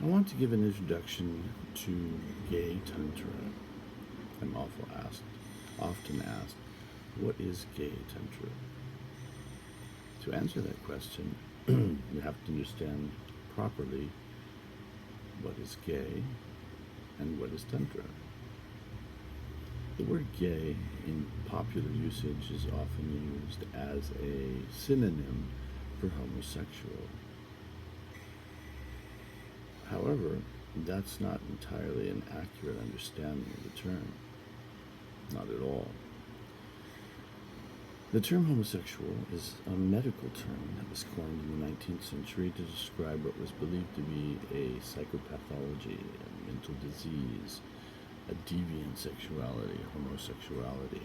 I want to give an introduction to Gay Tantra. I'm often asked, what is Gay Tantra? To answer that question, you have to understand properly what is gay and what is Tantra. The word gay in popular usage is often used as a synonym for homosexual. However, that's not entirely an accurate understanding of the term. Not at all. The term homosexual is a medical term that was coined in the 19th century to describe what was believed to be a psychopathology, a mental disease, a deviant sexuality, homosexuality.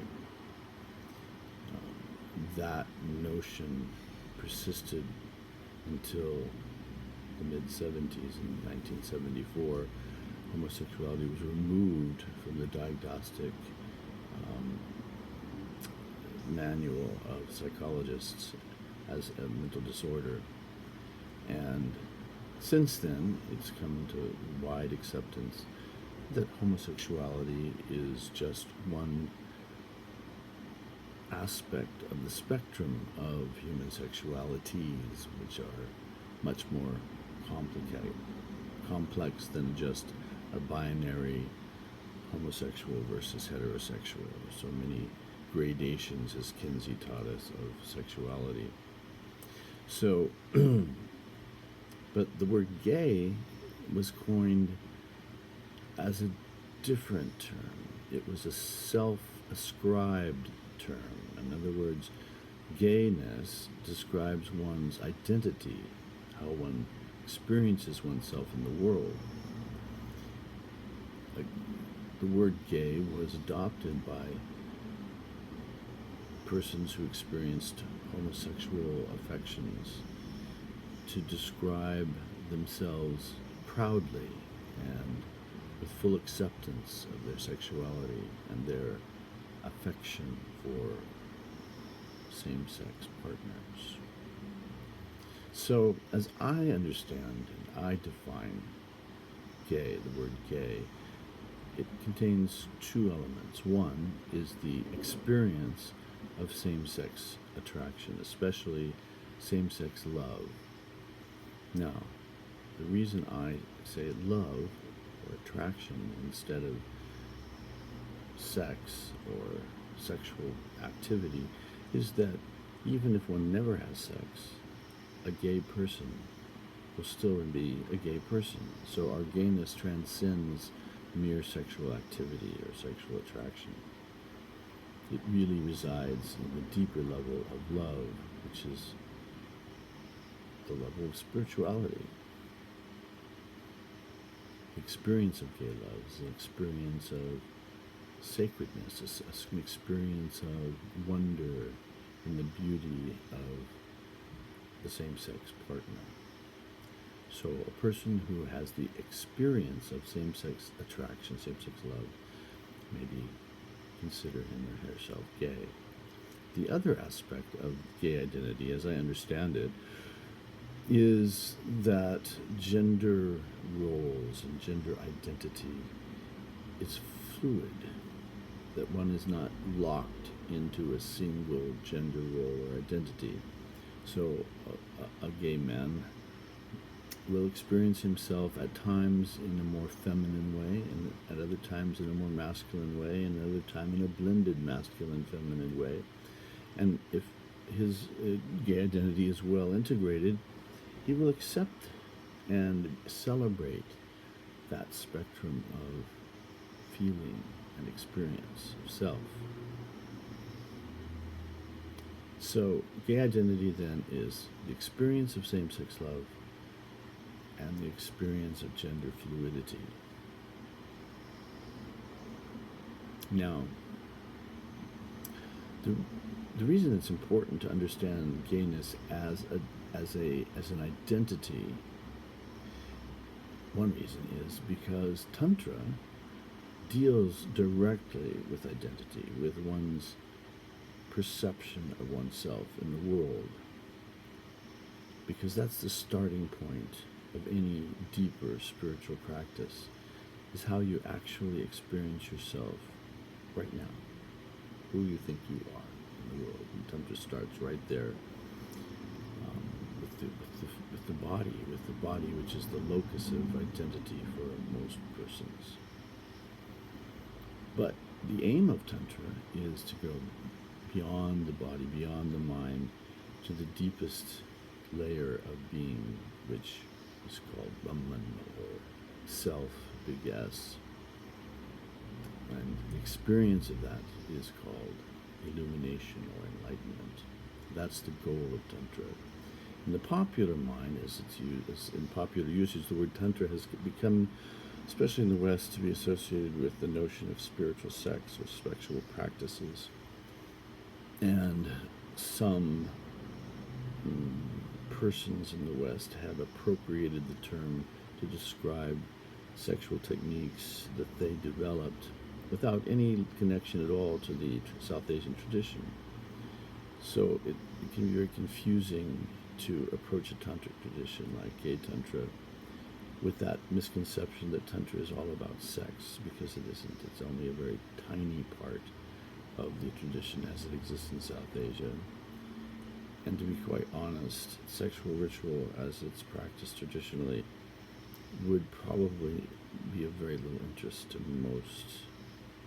That notion persisted until the mid-70s. In 1974, homosexuality was removed from the diagnostic manual of psychologists as a mental disorder. And since then, it's come to wide acceptance that homosexuality is just one aspect of the spectrum of human sexualities, which are much more complex than just a binary homosexual versus heterosexual. So many gradations, as Kinsey taught us, of sexuality. So, but the word gay was coined as a different term. It was a self-ascribed term. In other words, gayness describes one's identity, how one experiences oneself in the world. The word gay was adopted by persons who experienced homosexual affections to describe themselves proudly and with full acceptance of their sexuality and their affection for same-sex partners. So, as I understand and I define gay, the word gay, it contains two elements. One is the experience of same-sex attraction, especially same-sex love. Now, the reason I say love or attraction instead of sex or sexual activity is that even if one never has sex, a gay person will still be a gay person. So our gayness transcends mere sexual activity or sexual attraction. It really resides in the deeper level of love, which is the level of spirituality. The experience of gay love is an experience of sacredness, an experience of wonder in the beauty of the same-sex partner. So a person who has the experience of same-sex attraction, same-sex love, maybe consider him or herself gay. The other aspect of gay identity, as I understand it, is that gender roles and gender identity is fluid, that one is not locked into a single gender role or identity. So a gay man will experience himself at times in a more feminine way, and at other times in a more masculine way, and at other time in a blended masculine-feminine way. And if his gay identity is well integrated, he will accept and celebrate that spectrum of feeling and experience of self. So gay identity then is the experience of same-sex love and the experience of gender fluidity. Now, the reason it's important to understand gayness as an identity, one reason is because Tantra deals directly with identity, with one's perception of oneself in the world, because that's the starting point of any deeper spiritual practice is how you actually experience yourself right now, who you think you are in the world. And Tantra starts right there with the body, which is the locus of identity for most persons. But the aim of Tantra is to go beyond the body, beyond the mind, to the deepest layer of being, which is called Brahman, or self, big S. And the experience of that is called illumination or enlightenment. That's the goal of Tantra. In the popular mind, as it's used, in popular usage, the word Tantra has become, especially in the West, to be associated with the notion of spiritual sex or sexual practices. And some persons in the West have appropriated the term to describe sexual techniques that they developed without any connection at all to the South Asian tradition. So it can be very confusing to approach a tantric tradition like Gay Tantra with that misconception that Tantra is all about sex, because it isn't. It's only a very tiny part of the tradition as it exists in South Asia. And to be quite honest, sexual ritual as it's practiced traditionally would probably be of very little interest to most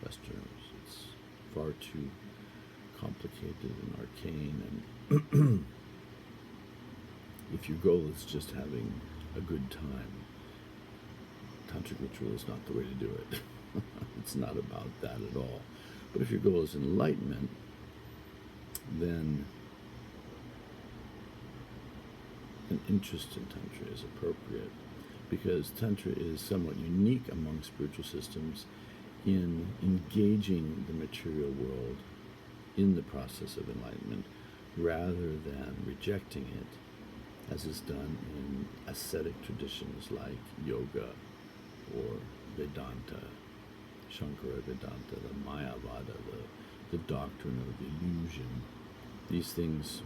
Westerners. It's far too complicated and arcane, and if your goal is just having a good time, tantric ritual is not the way to do it. It's not about that at all. But if your goal is enlightenment, then an interest in Tantra is appropriate, because Tantra is somewhat unique among spiritual systems in engaging the material world in the process of enlightenment rather than rejecting it, as is done in ascetic traditions like yoga or Vedanta, Shankara Vedanta, the Mayavada, the doctrine of illusion. These things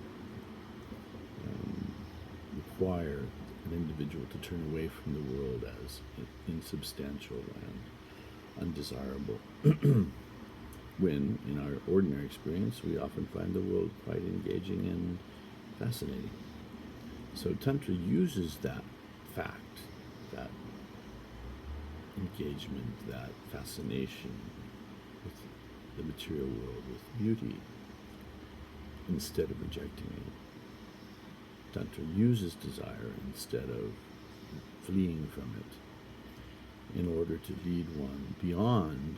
require an individual to turn away from the world as insubstantial and undesirable. When, in our ordinary experience, we often find the world quite engaging and fascinating. So Tantra uses that fact, that engagement, that fascination with the material world, with beauty, instead of rejecting it. Tantra uses desire instead of fleeing from it, in order to lead one beyond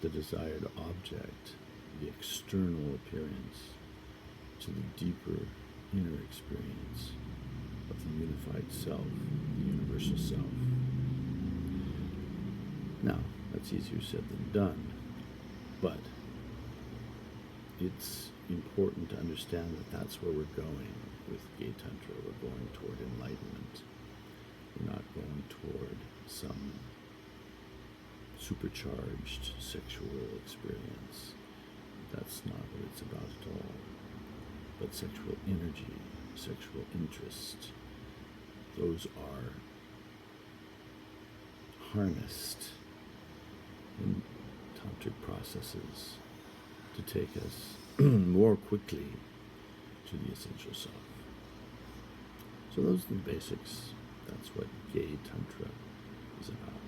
the desired object, the external appearance, to the deeper inner experience of the unified self, the universal self. Now, that's easier said than done, but it's important to understand that that's where we're going with Gay Tantra. We're going toward enlightenment. We're not going toward some supercharged sexual experience. That's not what it's about at all. But sexual energy, sexual interest, those are harnessed in tantric processes to take us more quickly to the essential self. So those are the basics. That's what Gay Tantra is about.